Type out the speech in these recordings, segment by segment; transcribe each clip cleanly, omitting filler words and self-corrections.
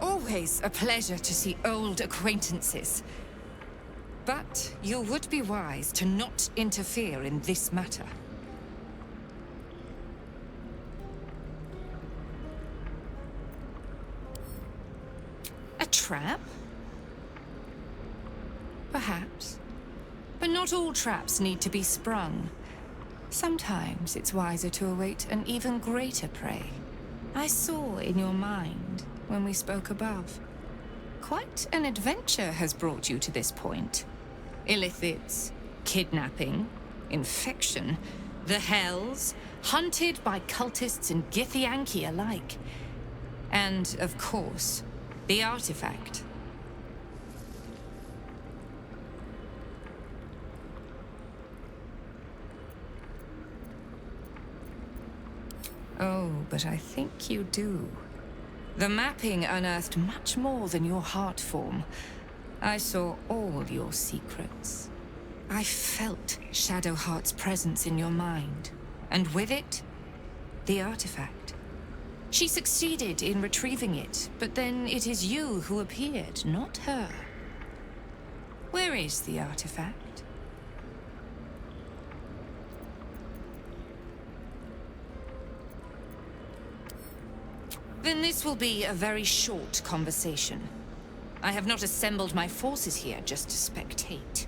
Always a pleasure to see old acquaintances. But you would be wise to not interfere in this matter. A trap? Perhaps. But not all traps need to be sprung. Sometimes it's wiser to await an even greater prey. I saw in your mind when we spoke above. Quite an adventure has brought you to this point. Illithids, kidnapping, infection, the Hells, hunted by cultists and Githyanki alike. And, of course, the artifact. Oh, but I think you do. The mapping unearthed much more than your heart form. I saw all your secrets. I felt Shadowheart's presence in your mind, and with it, the artifact. She succeeded in retrieving it, but then it is you who appeared, not her. Where is the artifact? Then this will be a very short conversation. I have not assembled my forces here just to spectate.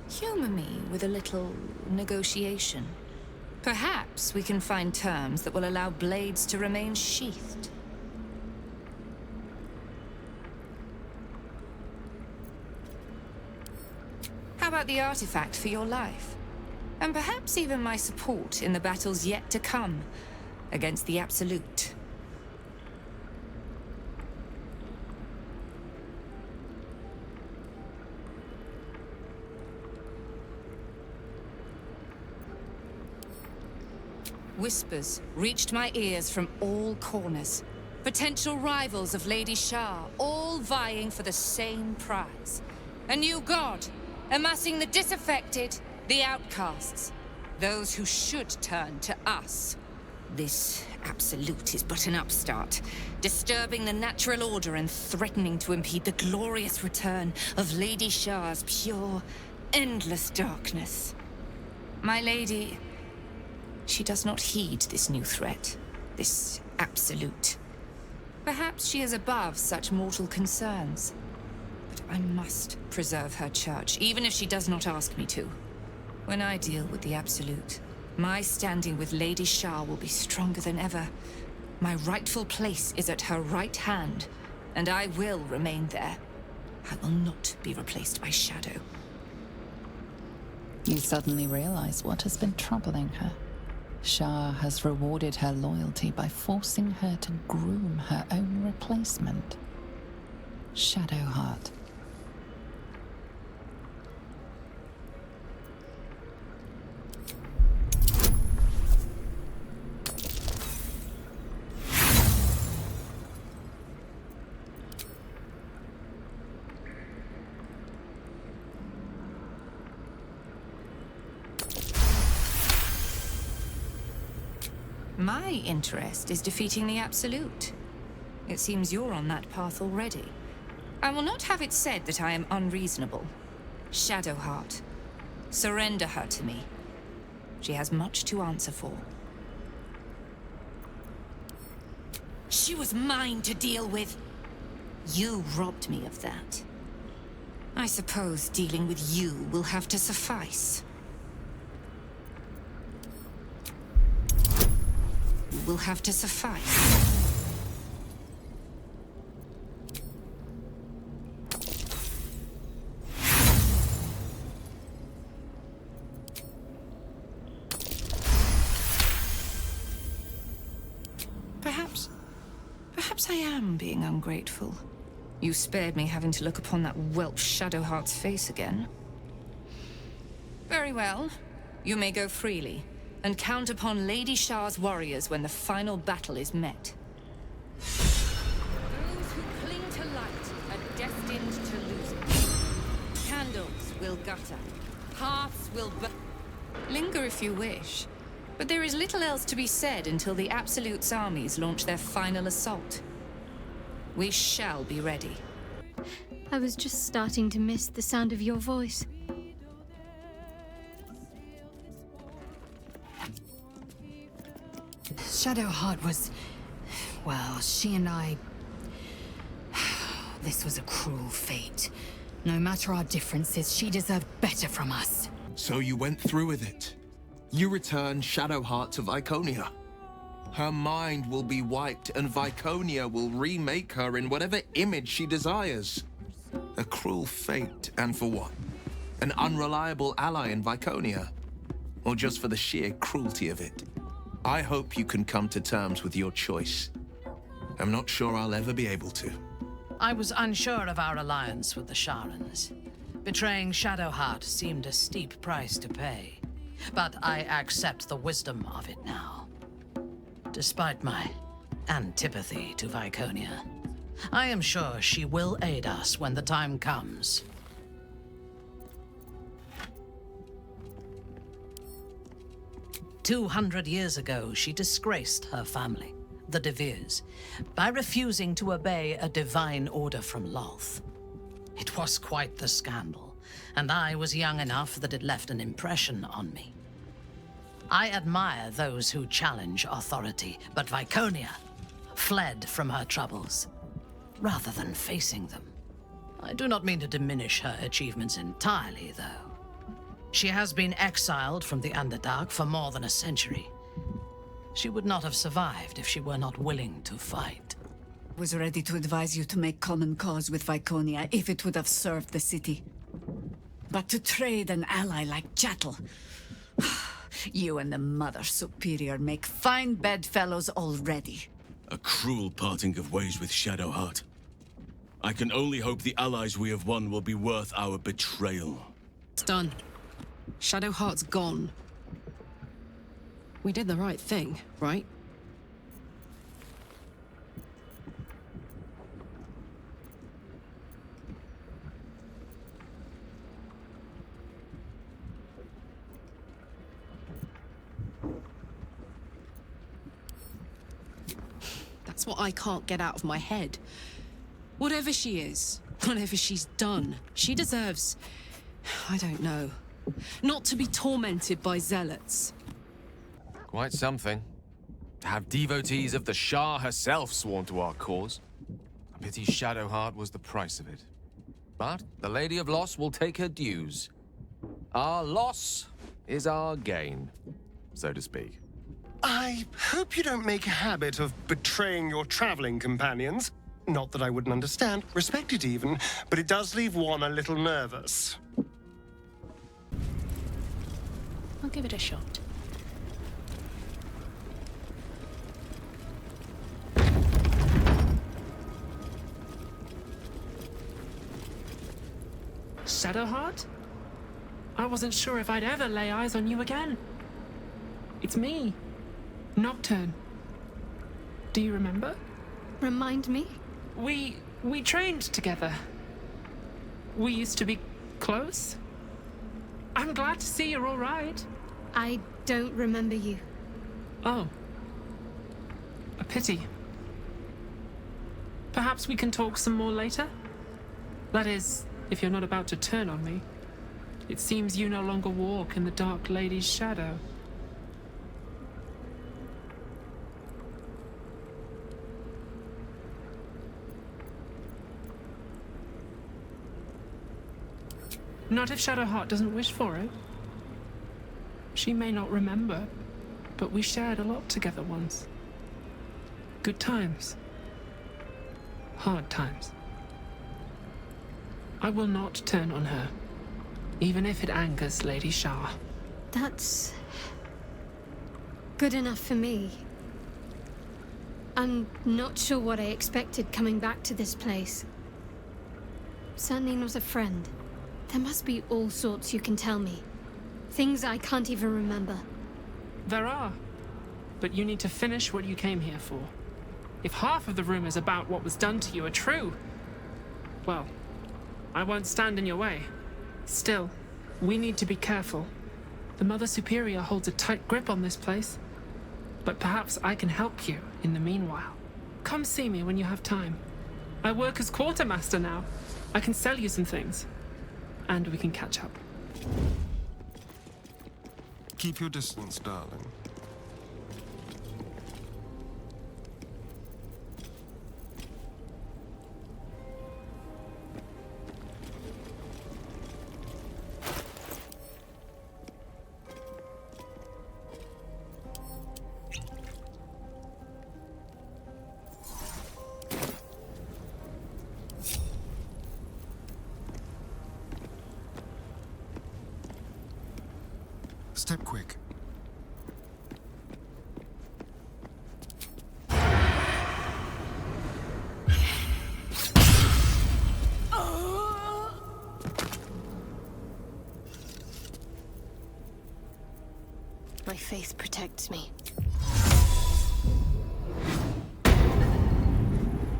Humor me with a little negotiation. Perhaps we can find terms that will allow blades to remain sheathed. How about the artifact for your life? And perhaps even my support in the battles yet to come against the Absolute. Whispers reached my ears from all corners. Potential rivals of Lady Shar, all vying for the same prize. A new god, amassing the disaffected, the outcasts. Those who should turn to us. This Absolute is but an upstart, disturbing the natural order and threatening to impede the glorious return of Lady Shar's pure, endless darkness. My lady... she does not heed this new threat, this Absolute. Perhaps she is above such mortal concerns. But I must preserve her church, even if she does not ask me to. When I deal with the Absolute, my standing with Lady Shar will be stronger than ever. My rightful place is at her right hand, and I will remain there. I will not be replaced by Shadow. You suddenly realize what has been troubling her. Shar has rewarded her loyalty by forcing her to groom her own replacement. Shadowheart. My interest is defeating the Absolute. It seems you're on that path already. I will not have it said that I am unreasonable. Shadowheart, surrender her to me. She has much to answer for. She was mine to deal with. You robbed me of that. I suppose dealing with you will have to suffice. Will have to suffice. Perhaps I am being ungrateful. You spared me having to look upon that whelp Shadowheart's face again. Very well. You may go freely. And count upon Lady Shar's warriors when the final battle is met. Those who cling to light are destined to lose it. Candles will gutter. Hearths will burn. Linger if you wish. But there is little else to be said until the Absolute's armies launch their final assault. We shall be ready. I was just starting to miss the sound of your voice. Shadowheart was... well, she and I... This was a cruel fate. No matter our differences, she deserved better from us. So you went through with it. You returned Shadowheart to Viconia. Her mind will be wiped, and Viconia will remake her in whatever image she desires. A cruel fate, and for what? An unreliable ally in Viconia? Or just for the sheer cruelty of it? I hope you can come to terms with your choice. I'm not sure I'll ever be able to. I was unsure of our alliance with the Sharans. Betraying Shadowheart seemed a steep price to pay, but I accept the wisdom of it now. Despite my antipathy to Viconia, I am sure she will aid us when the time comes. "200 years ago, she disgraced her family, the De Veers, by refusing to obey a divine order from Loth. It was quite the scandal, and I was young enough that it left an impression on me. I admire those who challenge authority, but Viconia fled from her troubles, rather than facing them. I do not mean to diminish her achievements entirely, though. She has been exiled from the Underdark for more than a century. She would not have survived if she were not willing to fight. I was ready to advise you to make common cause with Viconia if it would have served the city. But to trade an ally like chattel... You and the Mother Superior make fine bedfellows already. A cruel parting of ways with Shadowheart. I can only hope the allies we have won will be worth our betrayal. It's done. Shadowheart's gone. We did the right thing, right? That's what I can't get out of my head. Whatever she is, whatever she's done, she deserves... I don't know. Not to be tormented by zealots. Quite something. To have devotees of the Shah herself sworn to our cause. I pity Shadowheart was the price of it. But the Lady of Loss will take her dues. Our loss is our gain, so to speak. I hope you don't make a habit of betraying your traveling companions. Not that I wouldn't understand, respect it even, but it does leave one a little nervous. I'll give it a shot. Shadowheart? I wasn't sure if I'd ever lay eyes on you again. It's me, Nocturne. Do you remember? Remind me? We trained together. We used to be close. I'm glad to see you're all right. I don't remember you. Oh. A pity. Perhaps we can talk some more later? That is, if you're not about to turn on me. It seems you no longer walk in the Dark Lady's shadow. Not if Shadowheart doesn't wish for it. She may not remember, but we shared a lot together once. Good times. Hard times. I will not turn on her, even if it angers Lady Shah. That's... good enough for me. I'm not sure what I expected coming back to this place. Certainly not a friend. There must be all sorts you can tell me. Things I can't even remember. There are. But you need to finish what you came here for. If half of the rumors about what was done to you are true, well, I won't stand in your way. Still, we need to be careful. The Mother Superior holds a tight grip on this place. But perhaps I can help you in the meanwhile. Come see me when you have time. I work as quartermaster now. I can sell you some things. And we can catch up. Keep your distance, darling. Step quick. My faith protects me.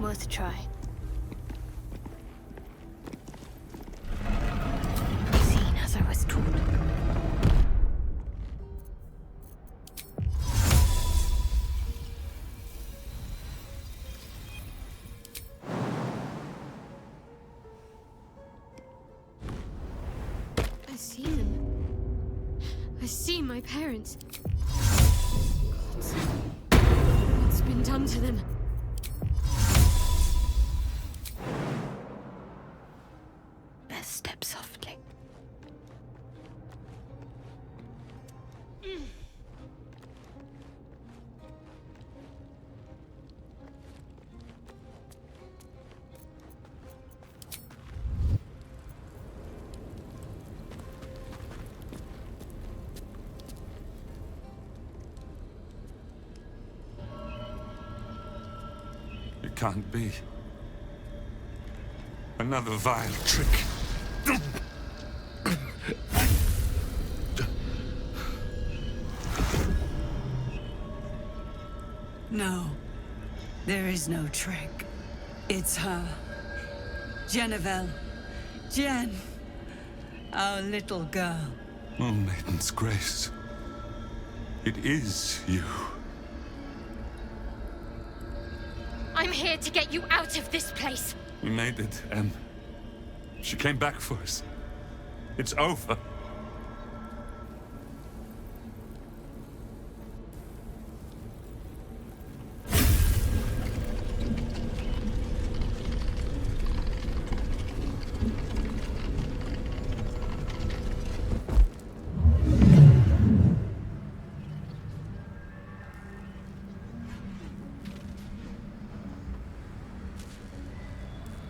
Worth a try. Seen as I was taught. I see them. I see my parents. God, what's been done to them? Best step softly. It can't be. Another vile trick. No, there is no trick. It's her. Jennifer. Jen. Our little girl. Oh, Maiden's Grace. It is you. I'm here to get you out of this place. We made it, Em. She came back for us. It's over.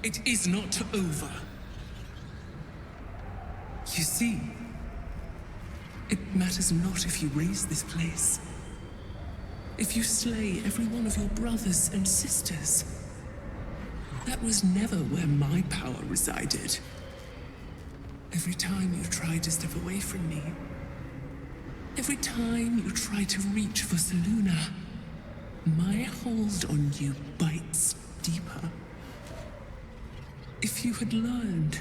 It is not over. You see, it matters not if you raise this place. If you slay every one of your brothers and sisters. That was never where my power resided. Every time you try to step away from me, every time you try to reach for Selûne, my hold on you bites deeper. If you had learned,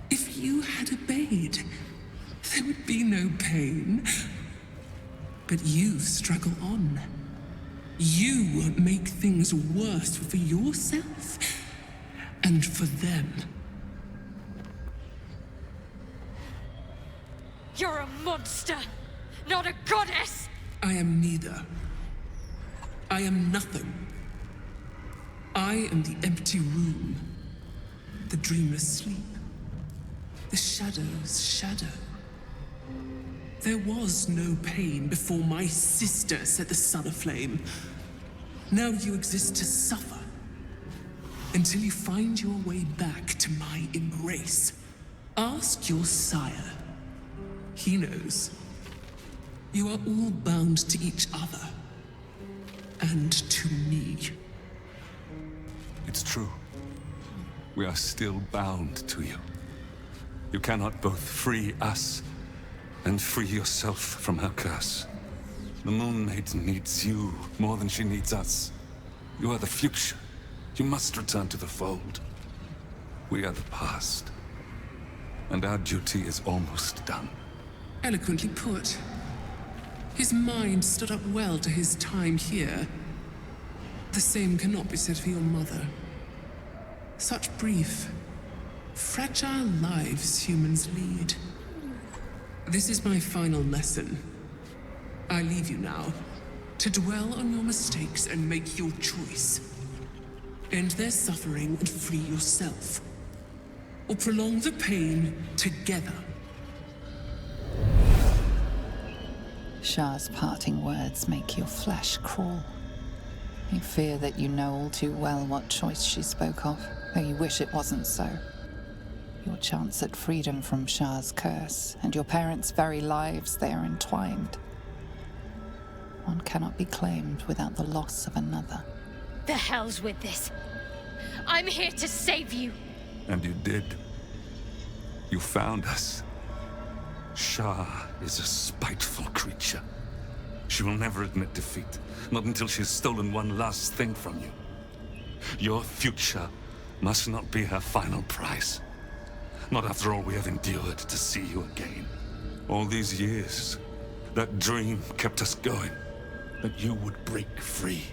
if you had obeyed, there would be no pain. But you struggle on. You make things worse for yourself and for them. You're a monster, not a goddess! I am neither. I am nothing. I am the empty room. The dreamless sleep. The shadow's shadow. There was no pain before my sister set the sun aflame. Now you exist to suffer. Until you find your way back to my embrace. Ask your sire. He knows. You are all bound to each other. And to me. It's true. We are still bound to you. You cannot both free us and free yourself from her curse. The Moon Maiden needs you more than she needs us. You are the future. You must return to the fold. We are the past. And our duty is almost done. Eloquently put. His mind stood up well to his time here. The same cannot be said for your mother. Such brief, fragile lives humans lead. This is my final lesson. I leave you now, to dwell on your mistakes and make your choice. End their suffering and free yourself. Or prolong the pain together. Shah's parting words make your flesh crawl. You fear that you know all too well what choice she spoke of, though you wish it wasn't so. Your chance at freedom from Shah's curse, and your parents' very lives they are entwined. One cannot be claimed without the loss of another. The hell's with this? I'm here to save you. And you did. You found us. Shah is a spiteful creature. She will never admit defeat, not until she has stolen one last thing from you. Your future must not be her final prize. Not after all we have endured to see you again. All these years, that dream kept us going. That you would break free.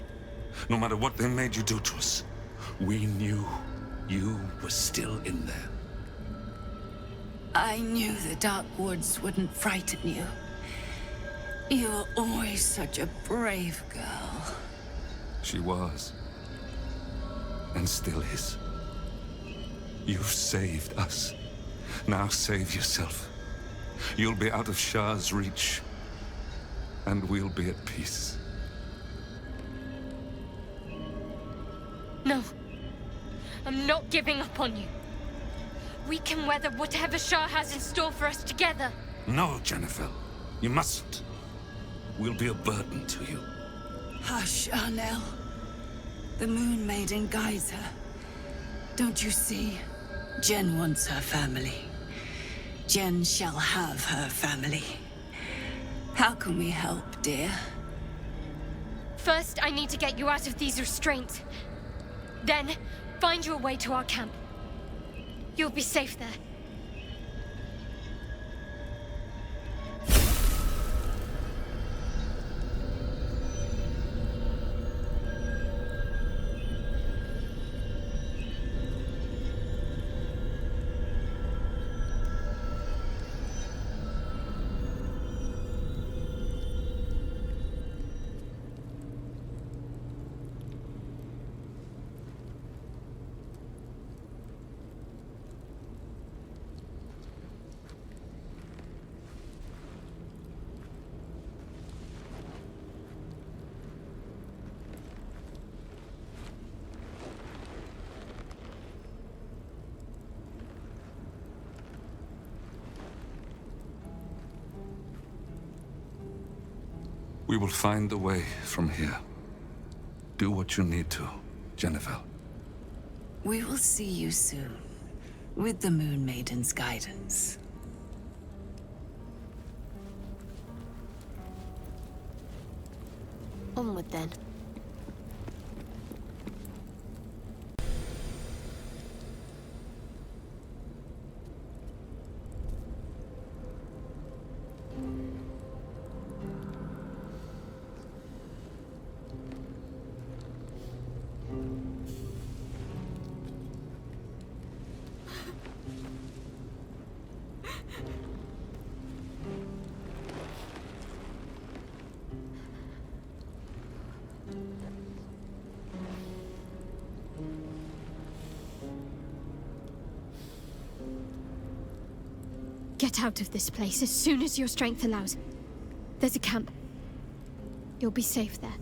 No matter what they made you do to us, we knew you were still in there. I knew the Dark Woods wouldn't frighten you. You were always such a brave girl. She was. And still is. You've saved us. Now save yourself. You'll be out of Shah's reach. And we'll be at peace. No. I'm not giving up on you. We can weather whatever Shah has in store for us together. No, Jennifer. You mustn't. We'll be a burden to you. Hush, Arnell. The Moon Maiden guides her. Don't you see? Jen wants her family. Jen shall have her family. How can we help, dear? First, I need to get you out of these restraints. Then, find your way to our camp. You'll be safe there. We will find a way from here. Do what you need to, Jennifer. We will see you soon, with the Moon Maiden's guidance. Onward then. Get out of this place as soon as your strength allows. There's a camp. You'll be safe there.